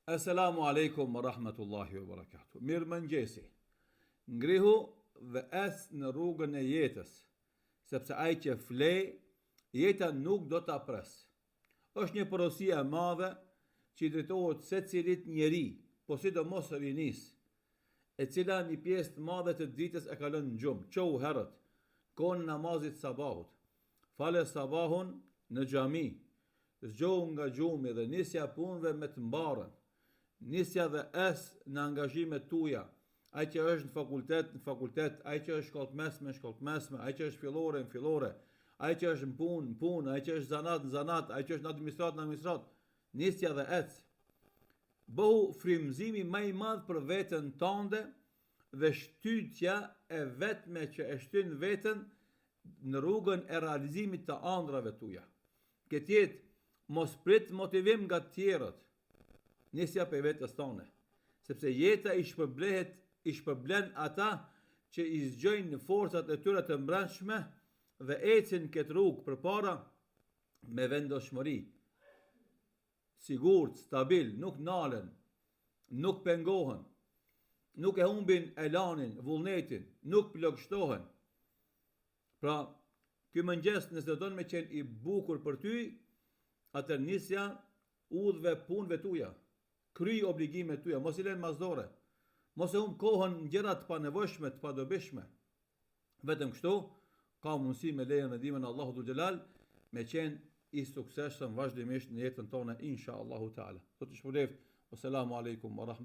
Assalamu alaikum wa rahmatullahi wa barakatuh. Mirë mëngjesi. Ngrihu dhe es në rrugën e jetës, sepse ai që flej, jeta nuk do ta pres. Është një porosi e madhe që i drejtohet secilit njeri, po sidomos rinis, e cila një pjesë të madhe të ditës e kalon në gjumë, qohu herët, kohën e namazit sabahut. Fale sabahun në xhami, zgjohu nga gjumi dhe nisja punëve me të mbarën. Nisja dhe es në angazhimet tuja, ai që është në fakultet, ai që është shkollë të mesme, ai që është fillore në fillore, ai që është në punë, ai që është në zanat, ai që është në administrat, nisja dhe ec. Bëhu frymëzimi më i madh për veten tënde dhe shtytja e vetme që e shtyn veten në rrugën e realizimit të ëndrave tuja. Këtë jetë mos prit motivim nga të tjerët. Nisja për vetës tone, sepse jeta i shpërblen ata që i zgjojnë forcat e tyre të mbrëmshme dhe ecin këtë rrugë përpara me vendoshmëri. Sigurt, stabil, nuk nalen, nuk pengohen, nuk e humbin elanin, vullnetin, nuk plagështohen. Pra, ky mëngjes nëse do me qenë i bukur për ty, atër nisja udhve punëve tuja. Kryj obligimet tuja, mos i lën mazdore, mos e humb kohën në gjëra të panevojshme, të padobishme. Vetëm kështu, ka mundësi me lejen dhe ndihmën e Allahut Dhul Xhelal me qenë i suksesshëm vazhdimisht në jetën tonë insha Allahu Teala. Sot është shpëleft. Assalamu alaikum wa rahmatullahi.